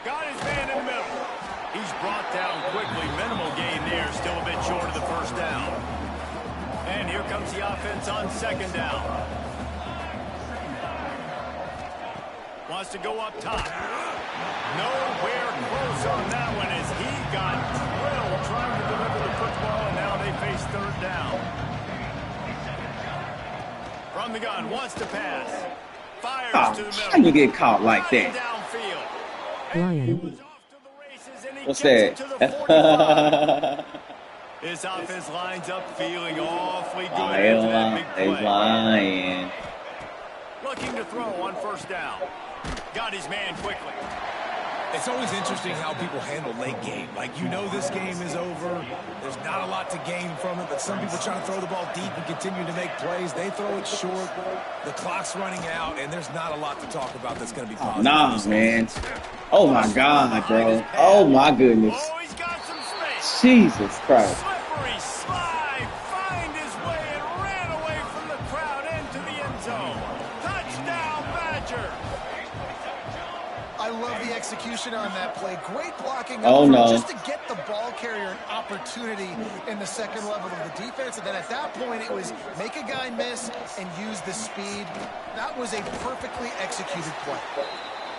Got his man in the middle. He's brought down quickly. Minimal gain there. Still a bit short of the 1st down. And here comes the offense on 2nd down. Wants to go up top. Nowhere close on that one as he got drilled trying to deliver the football, and now they face third down. From the gun, wants to pass. Fires to the middle.
How you get caught like that?
Downfield.
Lion.
What's that?
This offense lines up feeling awfully good
Oh,
after that big
they
play.
lying.
Looking to throw on first down. Got his man quickly.
It's always interesting how people handle late game. Like, you know this game is over. There's not a lot to gain from it, but some people try to throw the ball deep and continue to make plays. They throw it short. The clock's running out, and there's not a lot to talk about that's going to be positive.
Nah, man. Oh, my God, bro. Oh, my goodness.
Oh, he's got some space.
Jesus Christ.
Slippery slide. Find his way and ran away from the crowd into the end zone. Touchdown, Badger.
I love the execution on that play. Great blocking up
Oh,
front
no.
just to get the ball carrier an opportunity in the second level of the defense. And then at that point, it was make a guy miss and use the speed. That was a perfectly executed play.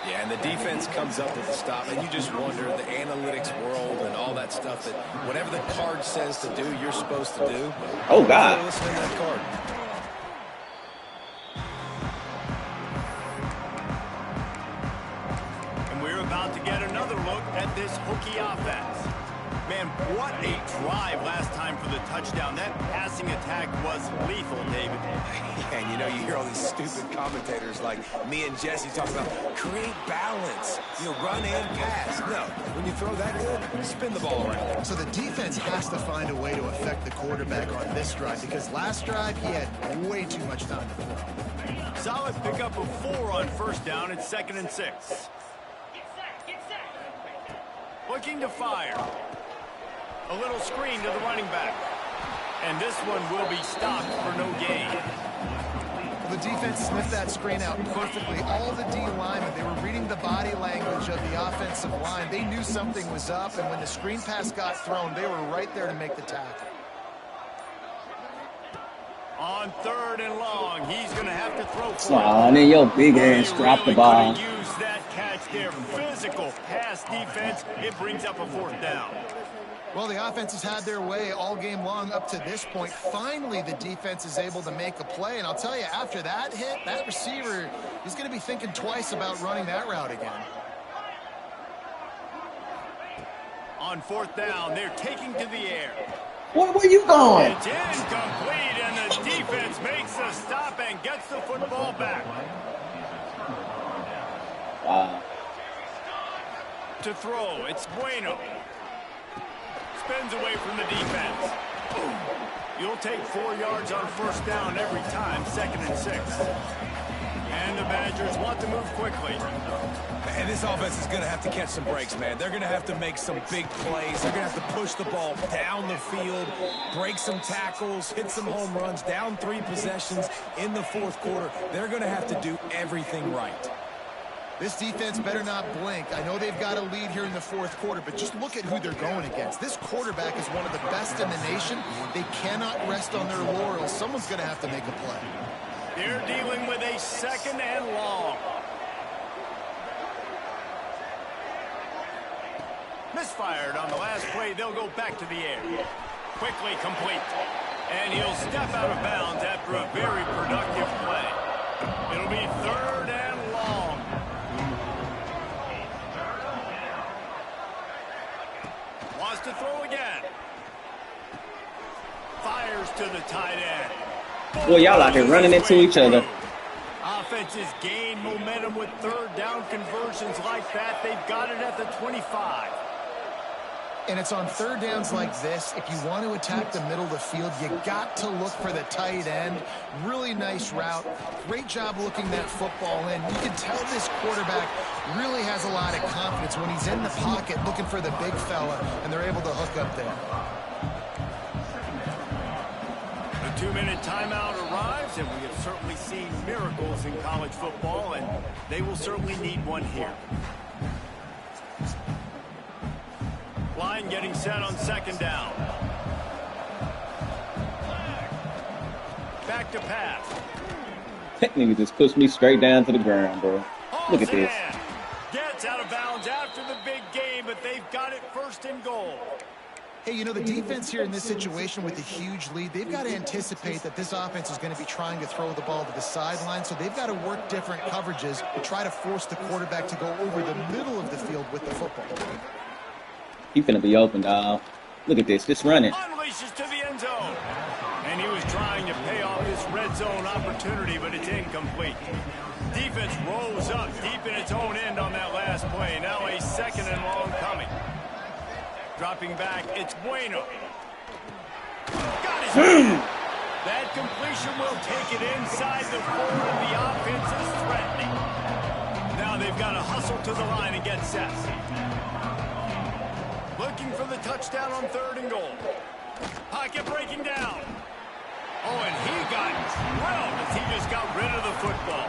Yeah, and the defense comes up with the stop, and you just wonder, the analytics world and all that stuff, that whatever the card says to do, you're supposed to do.
Oh, God.
Listen to that card.
And we're about to get another look at this Hokie offense. Man, what a drive last time for the touchdown. That passing attack was lethal, David.
And you know, you hear all these stupid commentators like me and Jesse talk about create balance, you know, run and pass. No, when you throw that good, spin the ball around.
So the defense has to find a way to affect the quarterback on this drive because last drive he had way too much time to throw.
Solid pickup of 4 on first down. It's 2nd and 6. Looking to fire. A little screen to the running back. And this one will be stopped for no gain.
The defense sniffed that screen out perfectly. All the D linemen, they were reading the body language of the offensive line. They knew something was up, and when the screen pass got thrown, they were right there to make the tackle.
On 3rd and long, he's going to have to throw for it.
Aw, and then your big ass dropped the ball.
Couldn't use that catch there. Physical pass defense. It brings up a 4th down.
Well, the offense has had their way all game long up to this point. Finally, the defense is able to make a play. And I'll tell you, after that hit, that receiver is going to be thinking twice about running that route again.
On 4th down, they're taking to the air.
Where you going?
It's incomplete, and the defense makes the stop and gets the football back.
Wow.
To throw, it's Bueno. Spins away from the defense. You'll take 4 yards on first down every time, 2nd and 6. And the Badgers want to move quickly.
And this offense is going to have to catch some breaks, man. They're going to have to make some big plays. They're going to have to push the ball down the field, break some tackles, hit some home runs, down 3 possessions in the 4th quarter. They're going to have to do everything right.
This defense better not blink. I know they've got a lead here in the 4th quarter, but just look at who they're going against. This quarterback is one of the best in the nation. They cannot rest on their laurels. Someone's going to have to make a play.
They're dealing with a 2nd and long. Misfired on the last play. They'll go back to the air. Quickly complete. And he'll step out of bounds after a very productive play. It'll be 3rd and long. Wants to throw again. Fires to the tight end.
Boy, y'all out here running into each other.
Offenses gain momentum with 3rd down conversions like that. They've got it at the 25.
And it's on 3rd downs like this. If you want to attack the middle of the field, you got to look for the tight end. Really nice route. Great job looking that football in. You can tell this quarterback really has a lot of confidence when he's in the pocket looking for the big fella, and they're able to hook up there.
The 2-minute timeout arrives, and we have certainly seen miracles in college football, and they will certainly need one here. Line getting set on 2nd down. Back to pass.
That nigga just pushed me straight down to the ground, bro.
Oh,
Look at this.
Gets out of bounds after the big game, but they've got it first and goal.
Hey, you know, the defense here in this situation with a huge lead, they've got to anticipate that this offense is going to be trying to throw the ball to the sideline, so they've got to work different coverages to try to force the quarterback to go over the middle of the field with the football.
He's going to be open, dog. Look at this. Just run it.
Unleashes to the end zone. And he was trying to pay off this red zone opportunity, but it's incomplete. Defense rolls up deep in its own end on that last play. Now a second and long coming. Dropping back, it's Bueno. Got his man. That completion will take it inside the 4, and the offense is threatening. Now they've got to hustle to the line and get set. Looking for the touchdown on 3rd and goal. Pocket breaking down. Oh, and he got drilled as he just got rid of the football.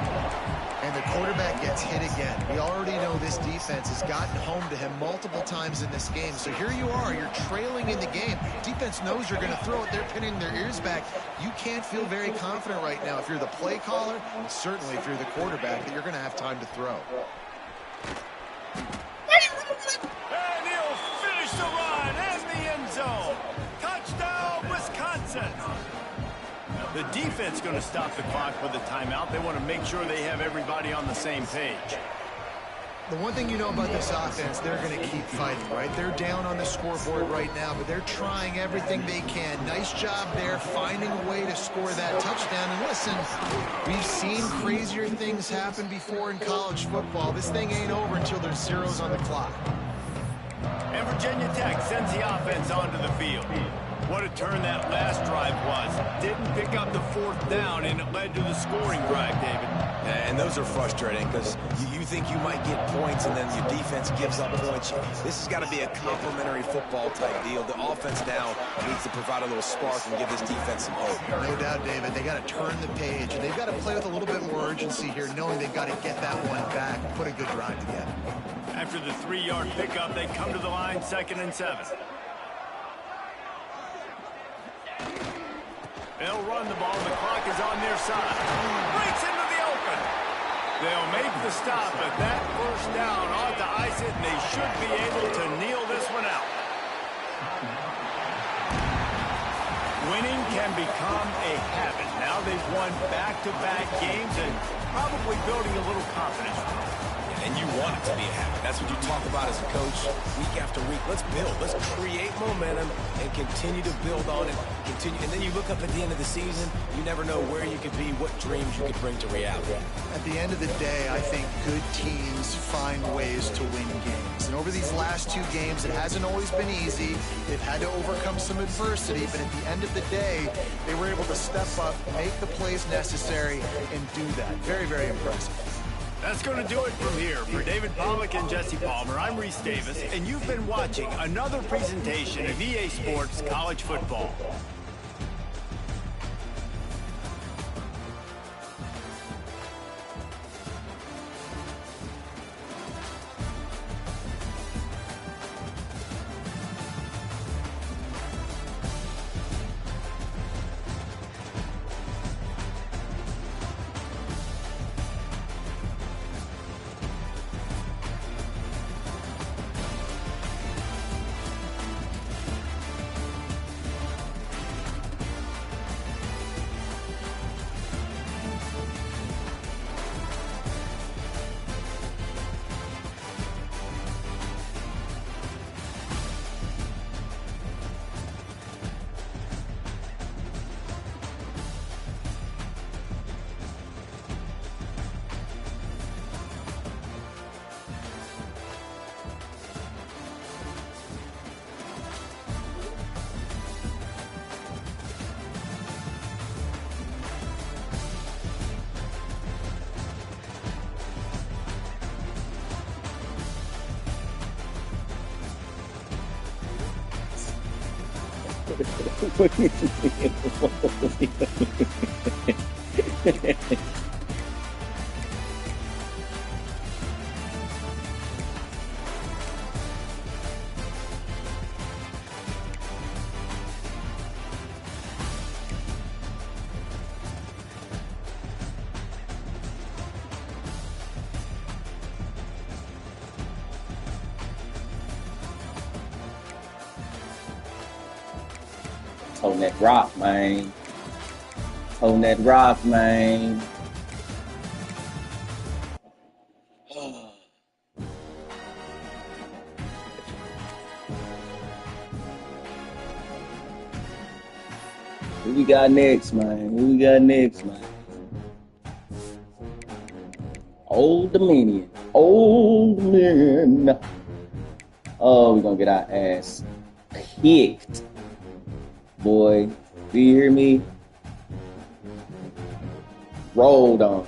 And the quarterback gets hit again. We already know this defense has gotten home to him multiple times in this game. So here you are, you're trailing in the game. Defense knows you're going to throw it. They're pinning their ears back. You can't feel very confident right now if you're the play caller, and certainly if you're the quarterback, that you're going to have time to throw.
And he'll finish the run in the end zone. Touchdown, Wisconsin. The defense going to stop the clock with a timeout. They want to make sure they have everybody on the same page.
The one thing you know about this offense, they're going to keep fighting, right? They're down on the scoreboard right now, but they're trying everything they can. Nice job there, finding a way to score that touchdown. And listen, we've seen crazier things happen before in college football. This thing ain't over until there's zeros on the clock.
And Virginia Tech sends the offense onto the field. What a turn that last drive was. Didn't pick up the 4th down, and it led to the scoring drive, David.
And those are frustrating because you think you might get points and then your defense gives up points. This has got to be a complimentary football type deal. The offense now needs to provide a little spark and give this defense some hope.
No doubt, David. They got to turn the page, and they've got to play with a little bit more urgency here, knowing they've got to get that one back and put a good drive together.
After the 3-yard pickup, they come to the line, 2nd and 7. They'll run the ball. The clock is on their side. Breaks into the open. They'll make the stop, but that first down ought to ice it, and they should be able to kneel this one out. Winning can become a habit. Now they've won back-to-back games and probably building a little confidence.
And you want it to be a habit. That's what you talk about as a coach week after week. Let's build. Let's create momentum and continue to build on it. Continue. And then you look up at the end of the season, you never know where you could be, what dreams you could bring to reality.
At the end of the day, I think good teams find ways to win games. And over these last 2 games, it hasn't always been easy. They've had to overcome some adversity, but at the end of the day, they were able to step up, make the plays necessary, and do that. Very, very impressive.
That's going to do it from here. For David Pollack and Jesse Palmer, I'm Reese Davis, and you've been watching another presentation of EA Sports College Football.
What is Holding that rock, man. Holding that rock, man. Who we got next, man? Who we got next, man? Old Dominion. Old Dominion. Oh, we're gonna get our ass kicked. Boy, do you hear me? Rolled on.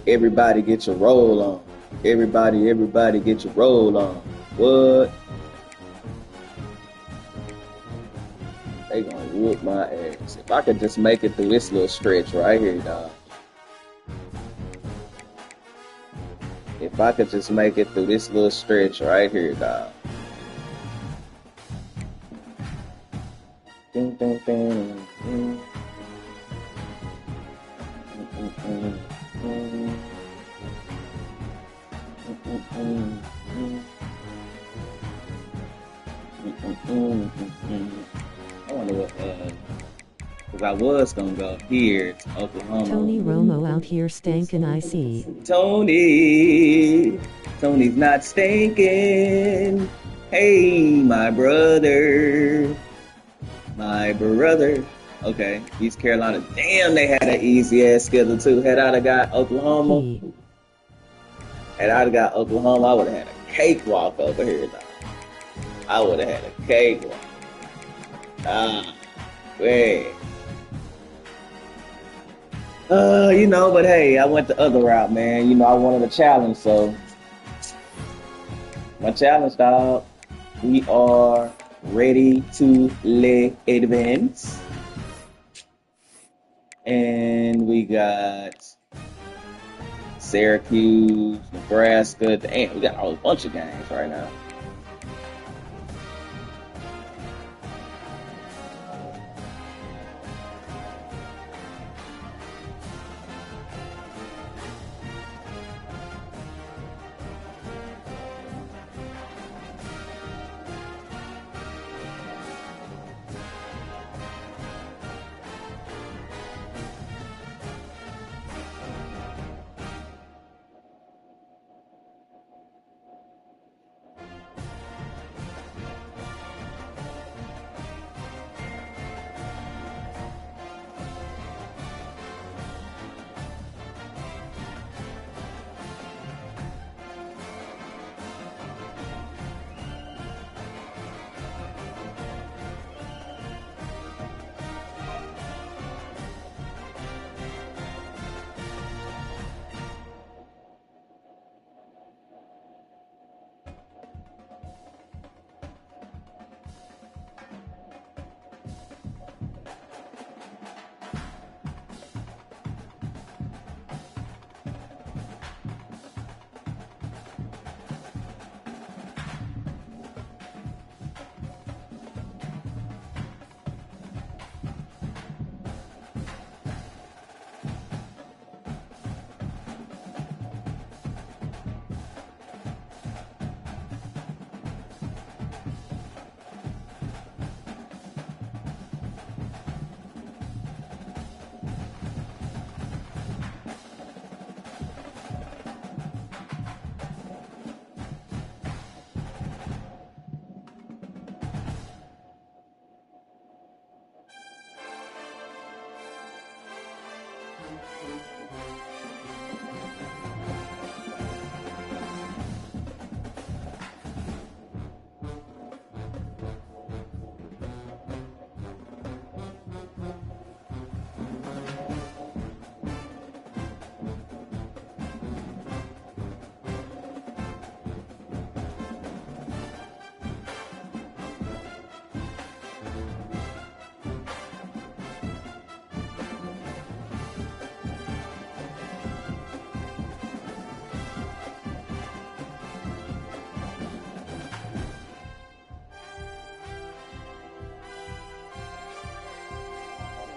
Everybody get your roll on. Everybody get your roll on. What? They gonna whoop my ass. If I could just make it through this little stretch right here, dog. If I could just make it through this little stretch right here, dog. Ding, ding, ding, ding. I wonder what, because I was gonna go here to Oklahoma.
Tony Romo out here stankin', I see.
Tony's not stinking. Hey, my brother. Okay, East Carolina. Damn, they had an easy ass schedule too. Had I got Oklahoma, I would have had a cakewalk over here. Now. I would have had a cakewalk. Wait. But hey, I went the other route, man. I wanted a challenge, so my challenge, dog. We are ready to advance. And we got Syracuse, Nebraska. Damn, we got a whole bunch of games right now.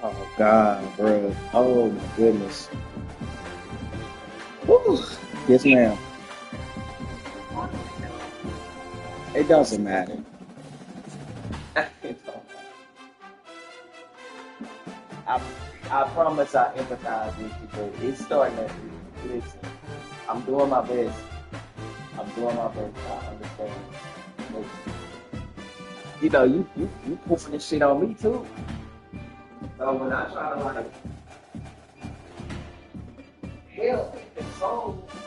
Oh, God, bro. Oh, my goodness. Woo. Yes, ma'am. It doesn't matter. It don't I promise I empathize with you, but it's starting to. Listen, I'm doing my best. I'm doing my best. I understand. But, you know, you pushing this shit on me too. So when I try to like help and solve.